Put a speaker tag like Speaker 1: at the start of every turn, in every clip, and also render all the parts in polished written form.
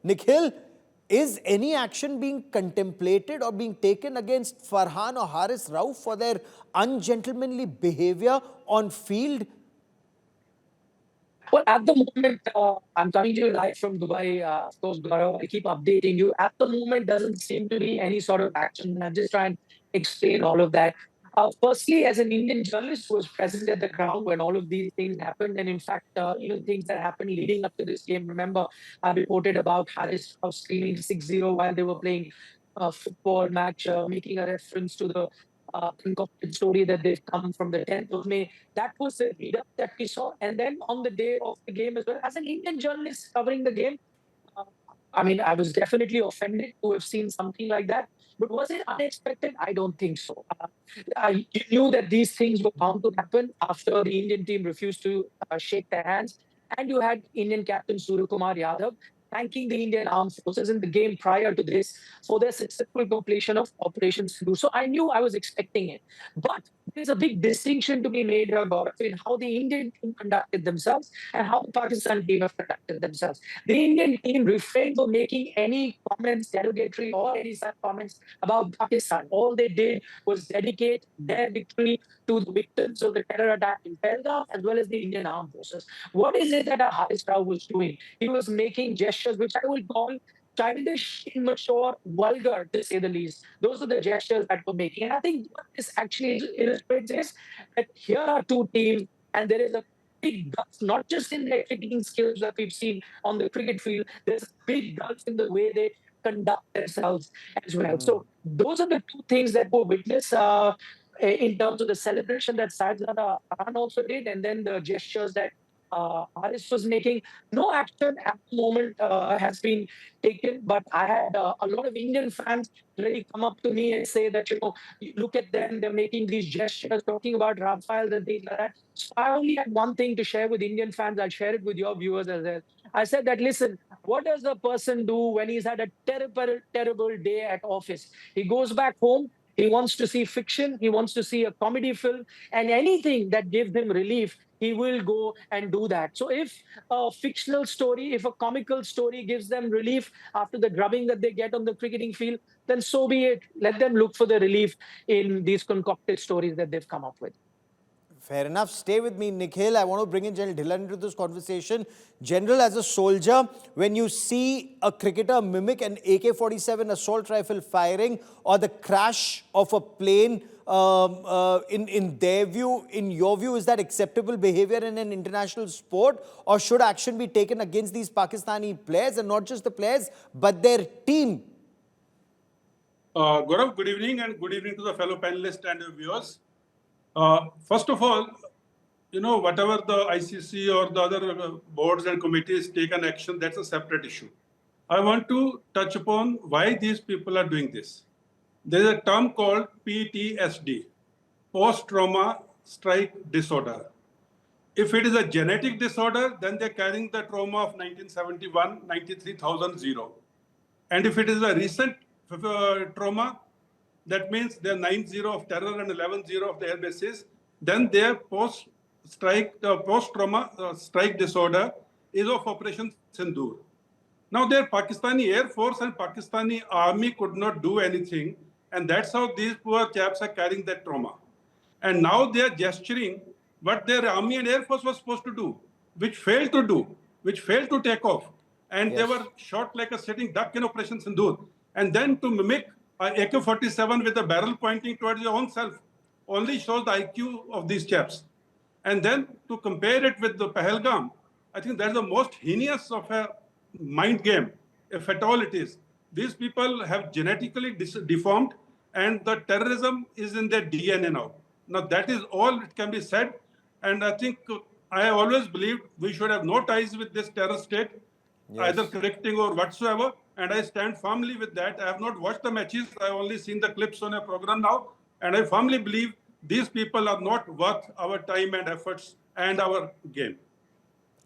Speaker 1: Nikhil, is any action being contemplated or being taken against Farhan or Haris Rauf for their ungentlemanly behavior on field?
Speaker 2: Well, at the moment, I'm coming to you live from Dubai. Of course, Gaurav, I keep updating you. At the moment, doesn't seem to be any sort of action. I'm just trying to explain all of that. Firstly, as an Indian journalist who was present at the ground when all of these things happened, and in fact, things that happened leading up to this game. Remember, I reported about Haris screaming 6-0 while they were playing a football match, making a reference to the concocted story that they've come from the 10th of May. That was the lead up that we saw. And then on the day of the game as well, as an Indian journalist covering the game, uh, I mean, I was definitely offended to have seen something like that. But was it unexpected? I don't think so. You knew that these things were bound to happen after the Indian team refused to shake their hands. And you had Indian captain Surya Kumar Yadav thanking the Indian armed forces in the game prior to this for their successful completion of Operation Sindoor. So I knew I was expecting it. But there's a big distinction to be made here, Gaurav, in how the Indian team conducted themselves and how the Pakistan team have conducted themselves. The Indian team refrained from making any comments, derogatory or any such comments about Pakistan. All they did was dedicate their victory to the victims of the terror attack in Pelham as well as the Indian armed forces. What is it that Haris Rauf was doing? He was making gestures which I will call childish, immature, vulgar, to say the least. Those are the gestures that we're making. And I think what this actually illustrates is that here are two teams, and there is a big gulf, not just in their cricketing skills that we've seen on the cricket field, there's a big gulf in the way they conduct themselves as well. So those are the two things that we witness in terms of the celebration that Sajjada Khan also did, and then the gestures that Haris was making. No action at the moment has been taken, but I had a lot of Indian fans really come up to me and say that, look at them, they're making these gestures, talking about Rafale and things like that. So I only had one thing to share with Indian fans. I'll share it with your viewers as well. I said that, listen, what does a person do when he's had a terrible, terrible day at office? He goes back home. He wants to see fiction. He wants to see a comedy film, and anything that gives him relief, he will go and do that. So if a fictional story, if a comical story gives them relief after the drubbing that they get on the cricketing field, then so be it. Let them look for the relief in these concocted stories that they've come up with.
Speaker 1: Fair enough. Stay with me, Nikhil. I want to bring in General Dhillon into this conversation. General, as a soldier, when you see a cricketer mimic an AK-47 assault rifle firing or the crash of a plane, in their view, in your view, is that acceptable behavior in an international sport? Or should action be taken against these Pakistani players, and not just the players, but their team?
Speaker 3: Gaurav, good evening, and good evening to the fellow panelists and viewers. First of all, whatever the ICC or the other boards and committees take an action, that's a separate issue. I want to touch upon why these people are doing this. There's a term called PTSD, post-trauma strike disorder. If it is a genetic disorder, then they're carrying the trauma of 1971, 93,000. And if it is a recent trauma, that means they're 9-0 of terror and 11-0 of the air bases, then their post-trauma strike disorder is of Operation Sindoor. Now, their Pakistani Air Force and Pakistani Army could not do anything, and that's how these poor chaps are carrying that trauma. And now they are gesturing what their Army and Air Force was supposed to do, which failed to do, which failed to take off. And yes, they were shot like a sitting duck in Operation Sindoor. And then to mimic AK-47 with a barrel pointing towards your own self only shows the IQ of these chaps. And then to compare it with the Pahalgam, I think that's the most heinous of a mind game, if at all it is. These people have genetically deformed, and the terrorism is in their DNA now. Now, that is all it can be said. And I think I always believed we should have no ties with this terror state, either correcting or whatsoever. And I stand firmly with that. I have not watched the matches. I've only seen the clips on a program now. And I firmly believe these people are not worth our time and efforts and our game.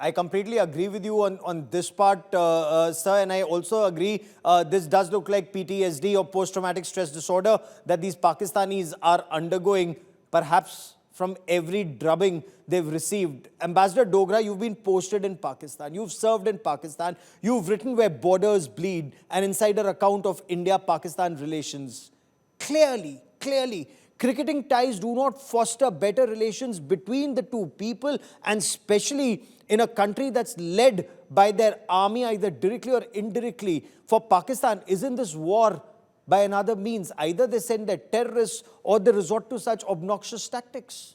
Speaker 1: I completely agree with you on this part, sir. And I also agree this does look like PTSD or post-traumatic stress disorder that these Pakistanis are undergoing, perhaps from every drubbing they've received. Ambassador Dogra, you've been posted in Pakistan. You've served in Pakistan. You've written Where Borders Bleed, an insider account of India-Pakistan relations. Clearly, cricketing ties do not foster better relations between the two people, and especially in a country that's led by their army, either directly or indirectly. For Pakistan, isn't this war by another means? Either they send their terrorists or they resort to such obnoxious tactics.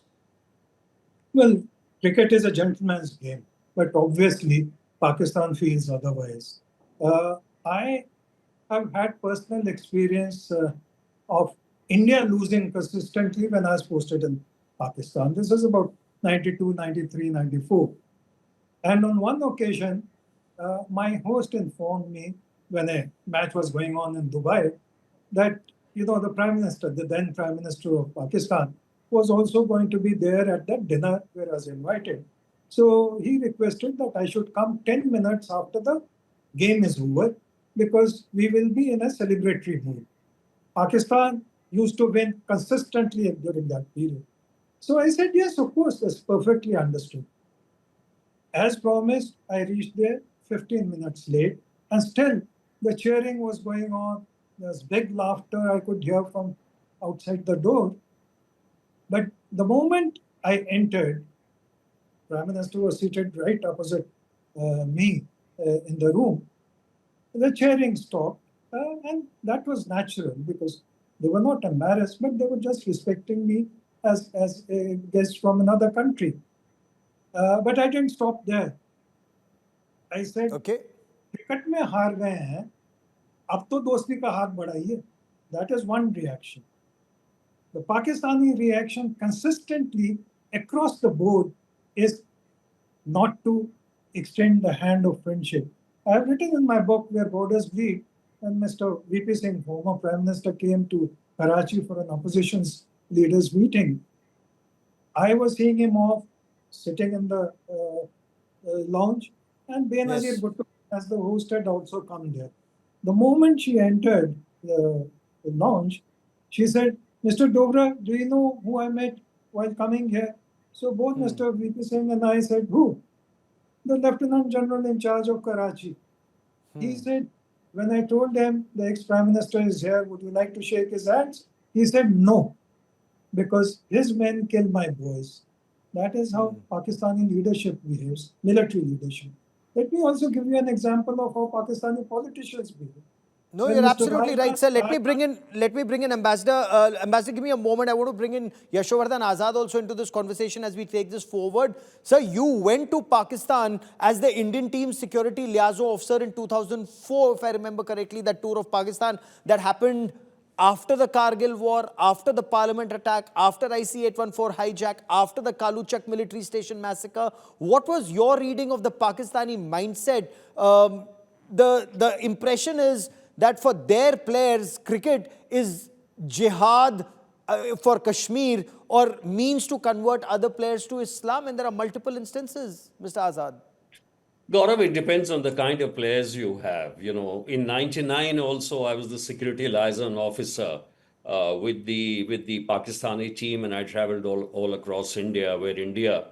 Speaker 4: Well, cricket is a gentleman's game, but obviously Pakistan feels otherwise. I have had personal experience of India losing consistently when I was posted in Pakistan. This is about 92, 93, 94. And on one occasion, my host informed me when a match was going on in Dubai that, the Prime Minister, the then Prime Minister of Pakistan, was also going to be there at that dinner where I was invited. So he requested that I should come 10 minutes after the game is over because we will be in a celebratory mood. Pakistan used to win consistently during that period. So I said, yes, of course, that's perfectly understood. As promised, I reached there 15 minutes late, and still the cheering was going on. There's big laughter I could hear from outside the door. But the moment I entered, Prime Minister was seated right opposite me in the room. The cheering stopped, and that was natural because they were not embarrassed, but they were just respecting me as a guest from another country. But I didn't stop there. I said,
Speaker 1: Okay.
Speaker 4: cricket में हार गए हैं, अब तो दोस्ती का हाथ बढ़ाइए. That is one reaction. The Pakistani reaction consistently across the board is not to extend the hand of friendship. I have written in my book Where Borders Bleed, and Mr. VP Singh, former Prime Minister, came to Karachi for an opposition's leaders meeting. I was seeing him off, sitting in the lounge, and Benazir Bhutto, as the host, had also come there. The moment she entered the lounge, she said, Mr. Dogra, do you know who I met while coming here? So both Mr. VP Singh and I said, who? The Lieutenant General in charge of Karachi. He said, when I told him the ex-Prime Minister is here, would you like to shake his hands? He said, no, because his men killed my boys. That is how Pakistani leadership behaves, military leadership. Let me also give you an example of how Pakistani politicians behave.
Speaker 1: No,
Speaker 4: When
Speaker 1: you're
Speaker 4: Mr.
Speaker 1: absolutely right, sir. Let me bring in Ambassador. Ambassador, give me a moment. I want to bring in Yashovardhan Azad also into this conversation as we take this forward. Sir, you went to Pakistan as the Indian team's security liaison officer in 2004, if I remember correctly, that tour of Pakistan that happened after the Kargil war, after the Parliament attack, after IC-814 hijack, after the Kaluchak military station massacre. What was your reading of the Pakistani mindset? The impression is that for their players, cricket is jihad for Kashmir or means to convert other players to Islam, and there are multiple instances, Mr. Azad.
Speaker 5: Gaurav, it depends on the kind of players you have. In '99 also, I was the security liaison officer with the Pakistani team, and I traveled all across India, where India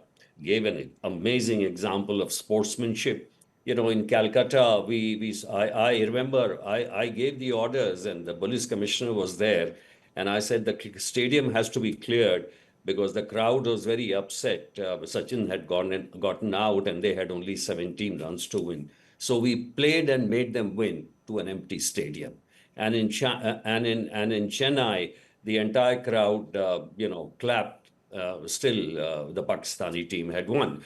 Speaker 5: gave an amazing example of sportsmanship. In Calcutta, I remember I gave the orders, and the police commissioner was there, and I said the stadium has to be cleared because the crowd was very upset. Sachin had gotten out, and they had only 17 runs to win. So we played and made them win to an empty stadium. And in Chennai, the entire crowd, clapped. Still, the Pakistani team had won.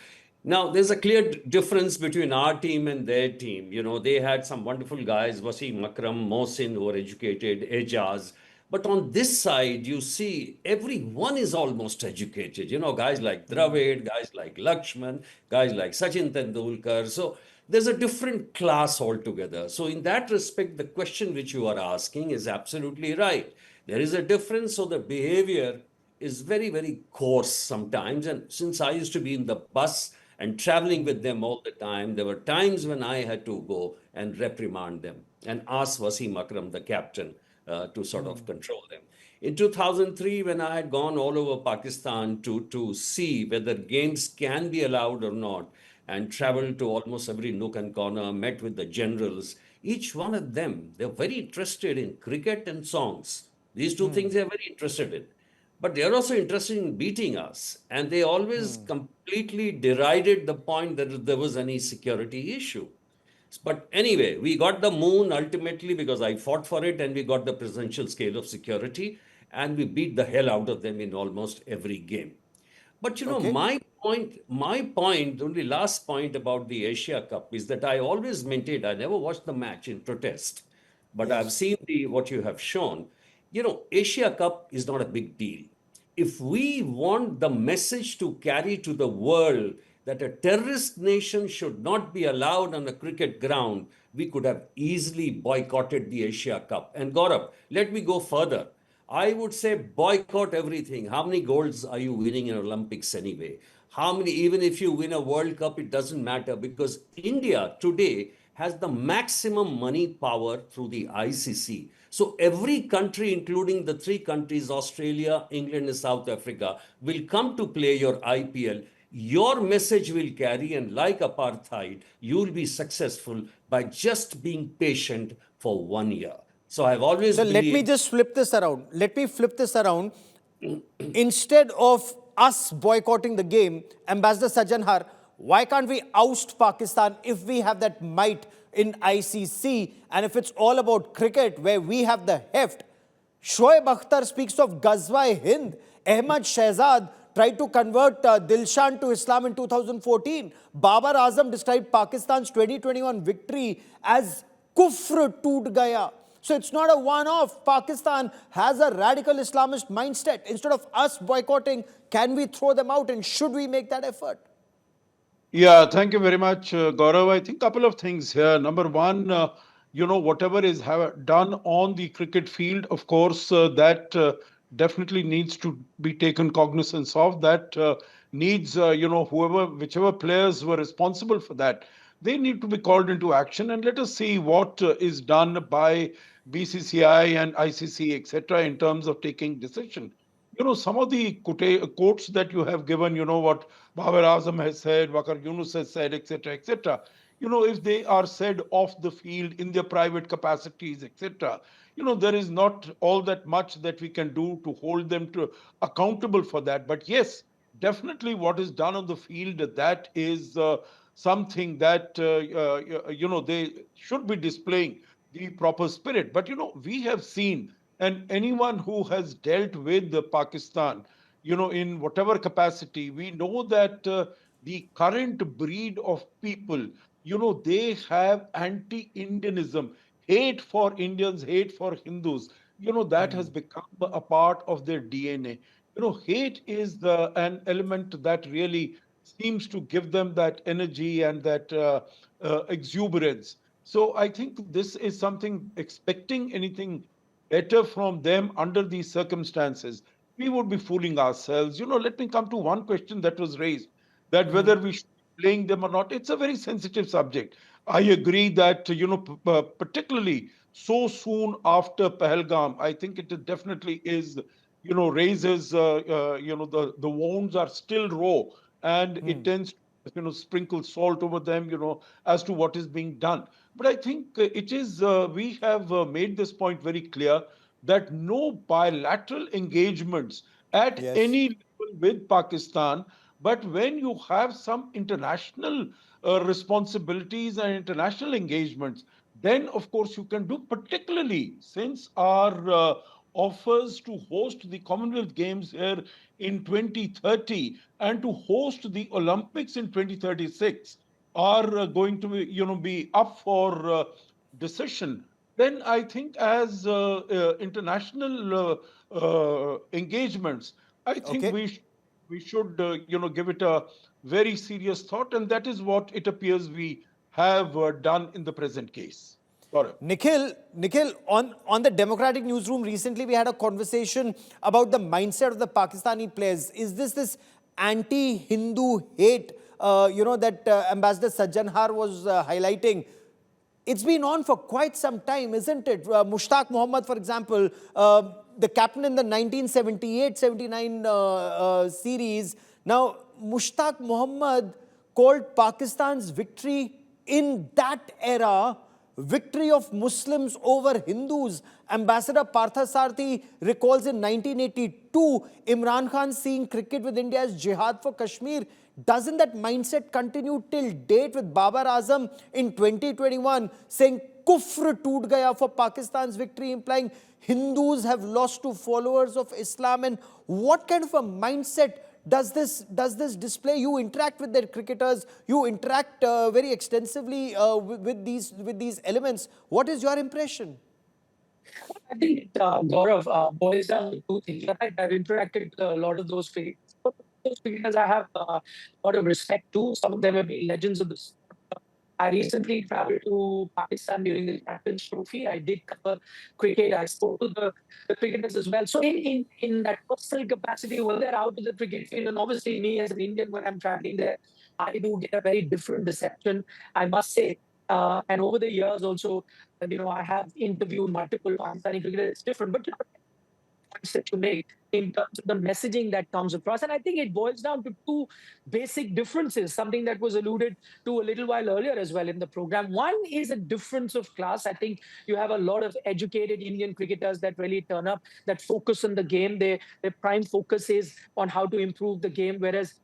Speaker 5: Now, there's a clear difference between our team and their team. They had some wonderful guys, Wasim Akram, Mohsin, who were educated, Ejaz. But on this side, you see everyone is almost educated. Guys like Dravid, guys like Lakshman, guys like Sachin Tendulkar. So there's a different class altogether. So in that respect, the question which you are asking is absolutely right. There is a difference. So the behavior is very, very coarse sometimes. And since I used to be in the bus and traveling with them all the time, there were times when I had to go and reprimand them and ask Wasim Akram, the captain, to sort of control them. In 2003, when I had gone all over Pakistan to see whether games can be allowed or not, and traveled to almost every nook and corner, met with the generals, each one of them, they're very interested in cricket and songs. These two things they're very interested in. But they are also interested in beating us. And they always completely derided the point that there was any security issue. But anyway, we got the moon ultimately because I fought for it, and we got the presidential scale of security, and we beat the hell out of them in almost every game. But
Speaker 1: Okay.
Speaker 5: my point, the only last point about the Asia Cup is that I always maintained, I never watched the match in protest, but I've
Speaker 1: Yes.
Speaker 5: seen what you have shown. Asia Cup is not a big deal. If we want the message to carry to the world that a terrorist nation should not be allowed on a cricket ground, we could have easily boycotted the Asia Cup. And Gaurav, let me go further. I would say boycott everything. How many golds are you winning in Olympics anyway? How many, even if you win a World Cup, it doesn't matter because India today has the maximum money power through the ICC. So every country, including the three countries, Australia, England, and South Africa, will come to play your IPL. Your message will carry, and like apartheid, you'll be successful by just being patient for 1 year. So I've always
Speaker 1: So let me
Speaker 5: believed.
Speaker 1: just flip this around. Let me flip this around. Instead of us boycotting the game, Ambassador Sajanhar, why can't we oust Pakistan if we have that might in ICC? And if it's all about cricket, where we have the heft? Shoaib Akhtar speaks of Ghazwa-e-Hind. Ahmad Shehzad tried to convert Dilshan to Islam in 2014. Babar Azam described Pakistan's 2021 victory as kufr toot gaya. So it's not a one-off. Pakistan has a radical Islamist mindset. Instead of us boycotting, can we throw them out, and should we make that effort?
Speaker 6: Yeah, thank you very much, Gaurav. I think couple of things here. Number one, whatever is done on the cricket field, of course, that definitely needs to be taken cognizance of. That needs, whichever players were responsible for that, they need to be called into action. And let us see what is done by BCCI and ICC, etc., in terms of taking decision. Some of the quotes that you have given, what Babar Azam has said, Wakar Yunus has said, etc., etc. If they are said off the field in their private capacities, etc., there is not all that much that we can do to hold them to accountable for that. But yes, definitely what is done on the field, that is something that, they should be displaying the proper spirit. But, we have seen, and anyone who has dealt with Pakistan, in whatever capacity, we know that the current breed of people, they have anti-Indianism, hate for Indians, hate for Hindus. That has become a part of their DNA. Hate is an element that really seems to give them that energy and that exuberance. So I think this is something, expecting anything better from them under these circumstances, we would be fooling ourselves. Let me come to one question that was raised, that whether we should be playing them or not. It's a very sensitive subject. I agree that, particularly so soon after Pahalgam, I think it definitely is, raises, the wounds are still raw, and it tends to, sprinkle salt over them, as to what is being done. But I think we have made this point very clear, that no bilateral engagements at
Speaker 1: Yes.
Speaker 6: any level with Pakistan, but when you have some international responsibilities and international engagements, then of course you can do, particularly since our offers to host the Commonwealth Games here in 2030 and to host the Olympics in 2036 are going to be up for decision. Then I think, as international engagements, I think
Speaker 1: Okay.
Speaker 6: we should give it a very serious thought, and that is what it appears we have done in the present case. Gaurav.
Speaker 1: Nikhil, on the Democratic Newsroom recently, we had a conversation about the mindset of the Pakistani players. Is this anti-Hindu hate, that Ambassador Sajjanhar was highlighting? It's been on for quite some time, isn't it? Mushtaq Mohammed, for example, the captain in the 1978-79 series. Now, Mushtaq Mohammed called Pakistan's victory in that era victory of Muslims over Hindus. Ambassador Partha Sarthi recalls in 1982 Imran Khan seeing cricket with India as jihad for Kashmir. Doesn't that mindset continue till date with Babar Azam in 2021 saying kufr toot gaya for Pakistan's victory, implying Hindus have lost to followers of Islam? And what kind of a mindset does this display? You interact with the cricketers, you interact very extensively with these elements. What is your impression?
Speaker 2: I think it, Gaurav, boils down to two things. Right? I've interacted with a lot of those cricketers. Those cricketers I have a lot of respect to. Some of them have been legends of the sport. I recently traveled to Pakistan during the Champions Trophy. I did cover cricket. I spoke to the cricketers as well. So in that personal capacity, when they're out of the cricket field, and obviously me as an Indian, when I'm traveling there, I do get a very different reception, I must say. And over the years also, I have interviewed multiple Pakistani cricketers. It's different, but points that you make in terms of the messaging that comes across. And I think it boils down to two basic differences, something that was alluded to a little while earlier as well in the program. One is a difference of class. I think you have a lot of educated Indian cricketers that really turn up, that focus on the game. Their prime focus is on how to improve the game, whereas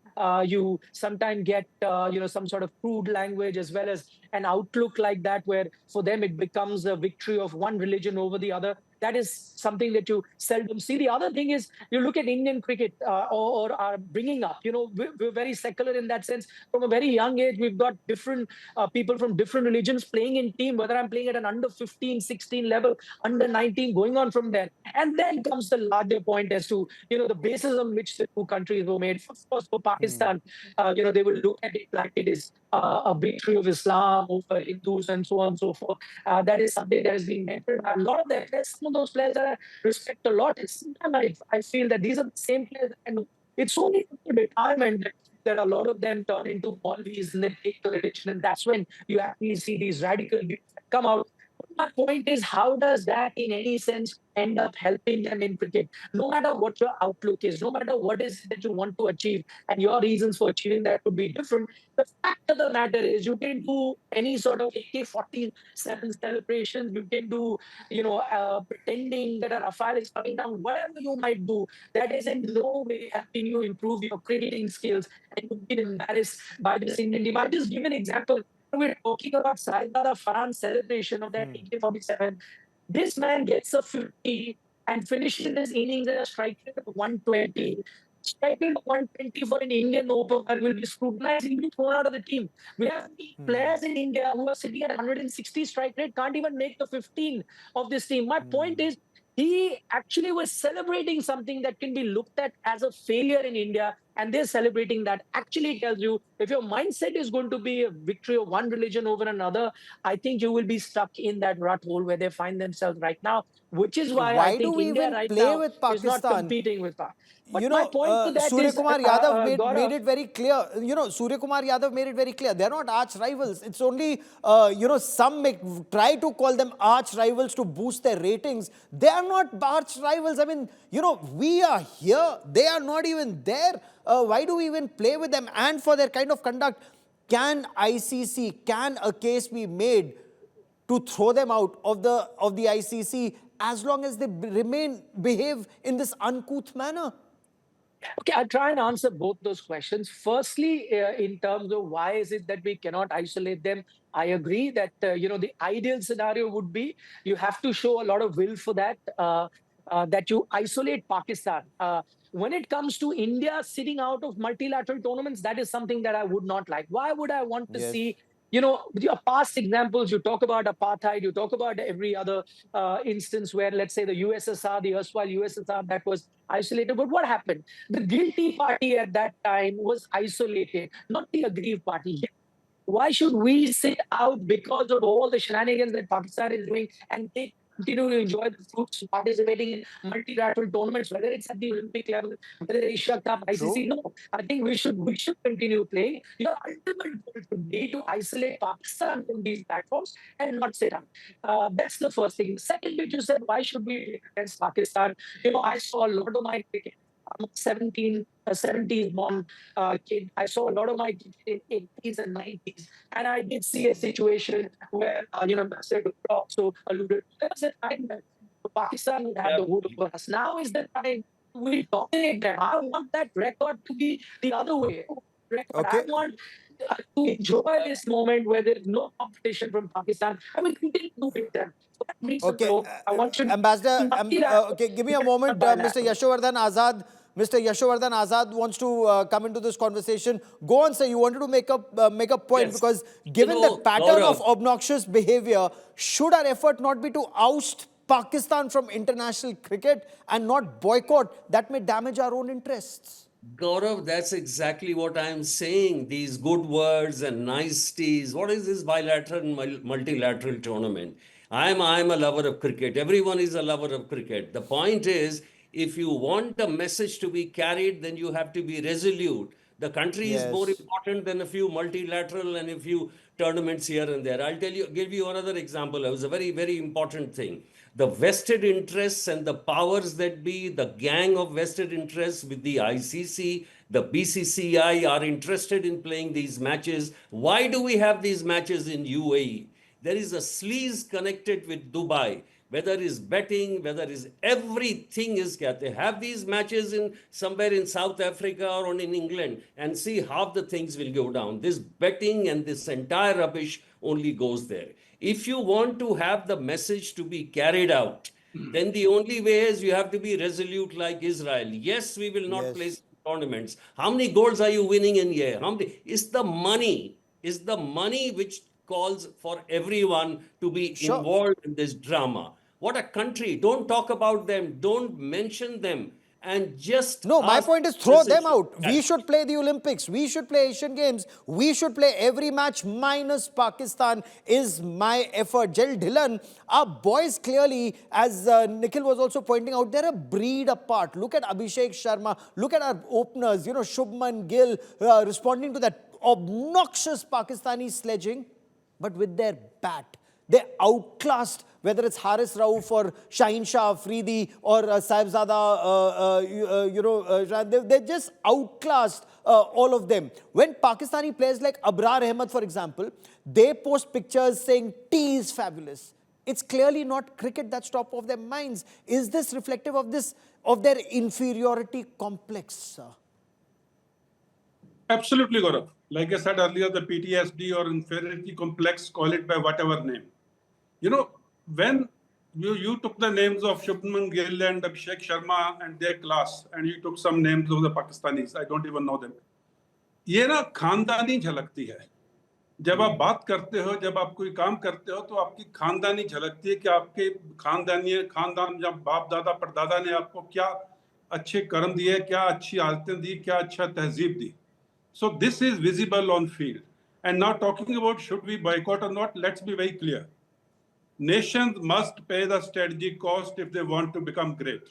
Speaker 2: you sometimes get some sort of crude language as well as an outlook like that, where for them it becomes a victory of one religion over the other. That is something that you seldom see. The other thing is, you look at Indian cricket or our bringing up. We're very secular in that sense. From a very young age, we've got different people from different religions playing in team, whether I'm playing at an under 15, 16 level, under 19, going on from there. And then comes the larger point as to, the basis on which the two countries were made. Of course, for Pakistan, they will look at it like it is a victory of Islam over Hindus and so on and so forth. That is something that has been mentioned. A lot of them, some of those players that I respect a lot. Sometimes I feel that these are the same players, and it's only after retirement that a lot of them turn into Maulvis and they take the religion, and that's when you actually see these radical views that come out. My point is, how does that in any sense end up helping them in cricket? No matter what your outlook is, no matter what is that you want to achieve, and your reasons for achieving that would be different, the fact of the matter is you can do any sort of AK-47 celebrations, you can do, pretending that a Rafale is coming down, whatever you might do, that is in no way helping you improve your cricketing skills, and you've been embarrassed by this Indian team. I'll just give an example. We're talking about Saidara Farhan's celebration of that AK-47. This man gets a 50 and finishes his innings at a strike rate of 120. Striking 120 for an Indian opener will be scrutinized and be thrown out of the team. We have players in India who are sitting at 160 strike rate, can't even make the 15 of this team. My point is, he actually was celebrating something that can be looked at as a failure in India, and they're celebrating that. Actually tells you, if your mindset is going to be a victory of one religion over another, I think you will be stuck in that rut hole where they find themselves right now, which is why I
Speaker 1: Why do
Speaker 2: think
Speaker 1: we
Speaker 2: India
Speaker 1: even
Speaker 2: right
Speaker 1: play
Speaker 2: now
Speaker 1: with
Speaker 2: is not
Speaker 1: Pakistan?
Speaker 2: competing with Pakistan. But my point to that
Speaker 1: Surya
Speaker 2: is,
Speaker 1: Kumar Yadav made
Speaker 2: Gaurav,
Speaker 1: it very clear. Surya Kumar Yadav made it very clear. They're not arch rivals. It's only, some may try to call them arch rivals to boost their ratings. They are not arch rivals. I mean, we are here. They are not even there. Why do we even play with them? And for their kind of conduct, can ICC, can a case be made to throw them out of the ICC as long as they behave in this uncouth manner?
Speaker 2: Okay, I'll try and answer both those questions. Firstly, in terms of why is it that we cannot isolate them, I agree that, the ideal scenario would be you have to show a lot of will for that, that you isolate Pakistan. When it comes to India sitting out of multilateral tournaments, that is something that I would not like. Why would I want to
Speaker 1: Yes.
Speaker 2: see, your past examples? You talk about apartheid, you talk about every other instance where, let's say, the USSR, the erstwhile USSR, that was isolated. But what happened? The guilty party at that time was isolated, not the aggrieved party. Why should we sit out because of all the shenanigans that Pakistan is doing and take continue to enjoy the fruits of participating in multilateral tournaments, whether it's at the Olympic level, whether Asia Cup, ICC.
Speaker 1: True.
Speaker 2: No, I think we should continue playing. Your ultimate goal should be to isolate Pakistan from these platforms and not sit up. That's the first thing. Second, you said, why should we play against Pakistan? I saw a lot of my cricket. I'm a 70s born kid. I saw a lot of my cricket in 80s and 90s. And I did see a situation where, Ambassador Dutta also alluded to. There was a time that Pakistan would have the vote over us. Now is the time we dominate them. I want that record to be the other way.
Speaker 1: Okay.
Speaker 2: I want to enjoy this moment where there's no competition from Pakistan. I will continue to beat them. So that brings
Speaker 1: Okay,
Speaker 2: up I want you
Speaker 1: Ambassador, okay, give me a moment. Mr. Yashovardhan Azad. Mr. Yashovardhan Azad wants to come into this conversation. Go on, sir. You wanted to make a point,
Speaker 5: Yes.
Speaker 1: because given the pattern
Speaker 5: Gaurav,
Speaker 1: of obnoxious behavior, should our effort not be to oust Pakistan from international cricket and not boycott? That may damage our own interests.
Speaker 5: Gaurav, that's exactly what I'm saying. These good words and niceties. What is this bilateral and multilateral tournament? I'm a lover of cricket. Everyone is a lover of cricket. The point is, if you want a message to be carried, then you have to be resolute. The country is more
Speaker 1: Yes.
Speaker 5: important than a few multilateral and a few tournaments here and there. Give you another example. It was a very, very important thing. The vested interests and the powers that be, the gang of vested interests with the ICC, the BCCI are interested in playing these matches. Why do we have these matches in UAE? There is a sleaze connected with Dubai. Whether it's betting, whether it's everything is they have these matches in somewhere in South Africa or in England, and see half the things will go down. This betting and this entire rubbish only goes there. If you want to have the message to be carried out, then the only way is you have to be resolute like Israel. Yes, we will not play
Speaker 1: Yes.
Speaker 5: tournaments. How many goals are you winning in here? How many? It's the money. It's the money which calls for everyone to be
Speaker 1: Sure.
Speaker 5: involved in this drama. What a country. Don't talk about them. Don't mention them. And just
Speaker 1: No, my
Speaker 5: ask
Speaker 1: point is throw them
Speaker 5: message.
Speaker 1: out. We should play the Olympics. We should play Asian Games. We should play every match minus Pakistan is my effort. Jel Dhillon, our boys clearly, as Nikhil was also pointing out, they're a breed apart. Look at Abhishek Sharma. Look at our openers, Shubman Gill responding to that obnoxious Pakistani sledging, but with their bat. They outclassed, whether it's Haris Rauf or Shaheen Shah Afridi or Sahibzada, they just outclassed all of them. When Pakistani players like Abrar Ahmed, for example, they post pictures saying tea is fabulous. It's clearly not cricket that's top of their minds. Is this reflective of their inferiority complex, sir?
Speaker 3: Absolutely, Gaurav. Like I said earlier, the PTSD or inferiority complex, call it by whatever name. When you took the names of Shubman Gill and Abhishek Sharma and their class, and you took some names of the Pakistanis, I don't even know them. ये ना खानदानी झलकती है. जब आप बात करते हो, जब आप कोई काम करते हो, तो आपकी खानदानी झलकती है कि आपके खानदान जब बाप दादा परदादा ने आपको क्या अच्छे कर्म दिए, क्या अच्छी आदतें दी, क्या अच्छा तहजीब दी. So this is visible on field. And now talking about should we boycott or not, let's be very clear. Nations must pay the strategic cost if they want to become great.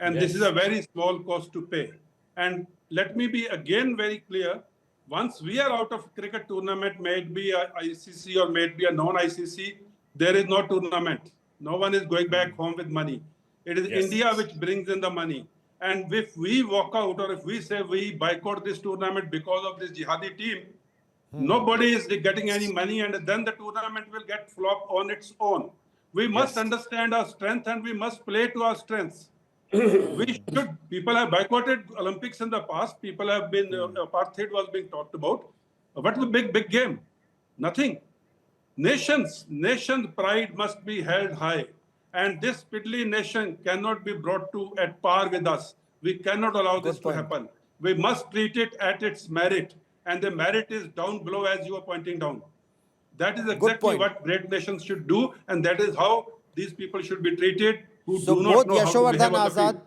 Speaker 3: And this is a very small cost to pay. And let me be again very clear. Once we are out of cricket tournament, may it be a ICC or may it be a non-ICC, there is no tournament. No one is going back home with money. It is India which brings in the money. And if we walk out or if we say we boycott this tournament because of this jihadi team, nobody is getting any money, and then the tournament will get flop on its own. We must understand our strength and we must play to our strengths. People have boycotted Olympics in the past. People have been, apartheid was being talked about. What's the big game? Nothing. Nations pride must be held high. And this piddly nation cannot be brought to at par with us. We cannot allow this to happen. We must treat it at its merit. And the merit is down below, as you are pointing down. That is exactly what great nations should do. And that is how these people should be treated who do not know how to behave on the field.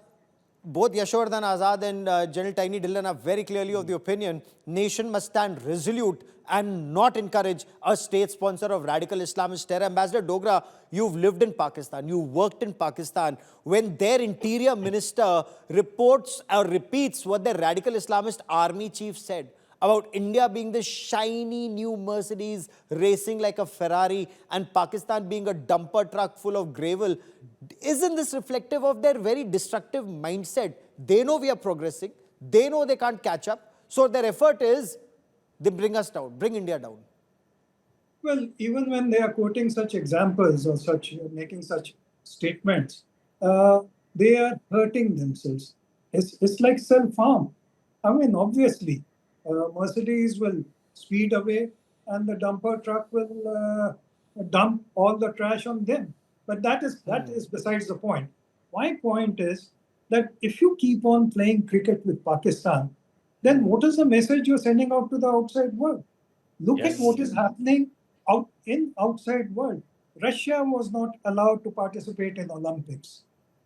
Speaker 1: both Yashovardhan Azad and General Tiny Dillon are very clearly of the opinion nation must stand resolute and not encourage a state sponsor of radical Islamist terror. Ambassador Dogra, you've lived in Pakistan, you worked in Pakistan. When their interior minister reports or repeats what the radical Islamist army chief said about India being the shiny new Mercedes racing like a Ferrari and Pakistan being a dumper truck full of gravel, isn't this reflective of their very destructive mindset? They know we are progressing. They know they can't catch up. So their effort is they bring us down, bring India down.
Speaker 4: Well, even when they are quoting such examples or making such statements, they are hurting themselves. It's like self-harm. I mean, obviously, Mercedes will speed away and the dumper truck will dump all the trash on them. But that is besides the point. My point is that if you keep on playing cricket with Pakistan, then what is the message you're sending out to the outside world? Look at what is happening outside world. Russia was not allowed to participate in Olympics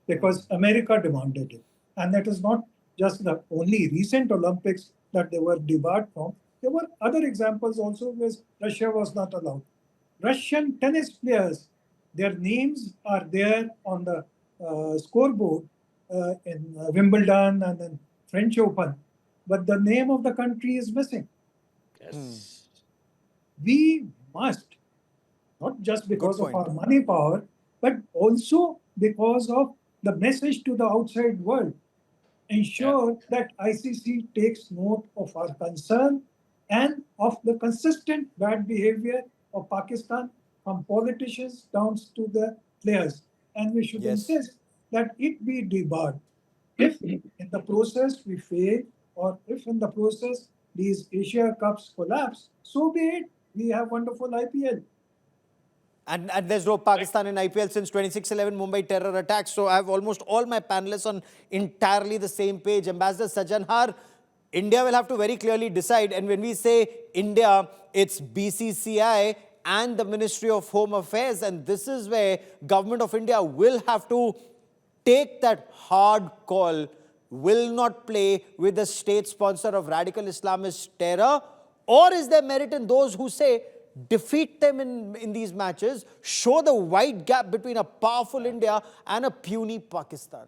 Speaker 4: because America demanded it. And that is not just the only recent Olympics that they were debarred from. There were other examples also where Russia was not allowed. Russian tennis players, their names are there on the scoreboard in Wimbledon and in French Open, but the name of the country is missing.
Speaker 5: Yes.
Speaker 4: We must, not just because of our money power, but also because of the message to the outside world, ensure that ICC takes note of our concern and of the consistent bad behavior of Pakistan from politicians down to the players. And we should insist that it be debarred. If in the process we fail, or if in the process these Asia Cups collapse, so be it. We have wonderful IPL.
Speaker 1: And there's no Pakistan in IPL since 26/11 Mumbai terror attacks. So I have almost all my panelists on entirely the same page. Ambassador Sajanhar, India will have to very clearly decide. And when we say India, it's BCCI and the Ministry of Home Affairs. And this is where Government of India will have to take that hard call, will not play with the state sponsor of radical Islamist terror. Or is there merit in those who say, defeat them in these matches, show the wide gap between a powerful India and a puny Pakistan?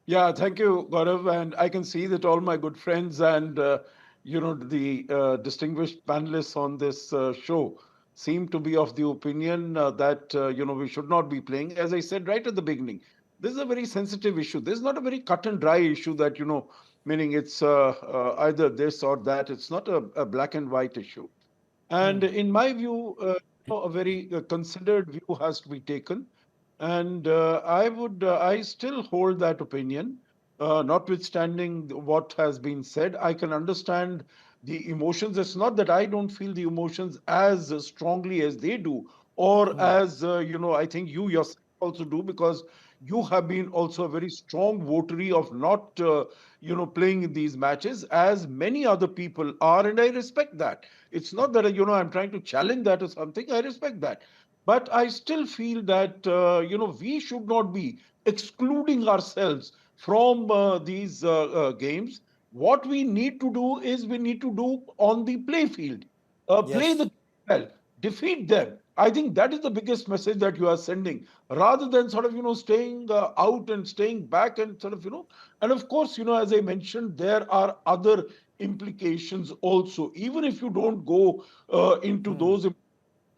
Speaker 6: Yeah, thank you, Gaurav. And I can see that all my good friends and, the distinguished panelists on this show seem to be of the opinion that, we should not be playing. As I said right at the beginning, this is a very sensitive issue. This is not a very cut and dry issue that, meaning it's either this or that. It's not a black and white issue. And in my view, a very considered view has to be taken. And I still hold that opinion, notwithstanding what has been said. I can understand the emotions. It's not that I don't feel the emotions as strongly as they do, or as, I think you yourself also do, because you have been also a very strong votary of not, playing in these matches, as many other people are, and I respect that. It's not that, I'm trying to challenge that or something. I respect that. But I still feel that, we should not be excluding ourselves from these games. What we need to do is we need to do on the play field. Play the well, defeat them. I think that is the biggest message that you are sending, rather than sort of, staying out and staying back and sort of, and of course, as I mentioned, there are other implications also. Even if you don't go into those,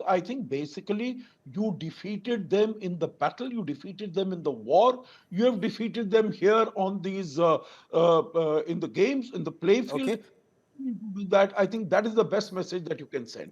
Speaker 6: I think basically you defeated them in the battle, you defeated them in the war, you have defeated them here on these in the games, in the play field.
Speaker 1: Okay.
Speaker 6: That I think that is the best message that you can send.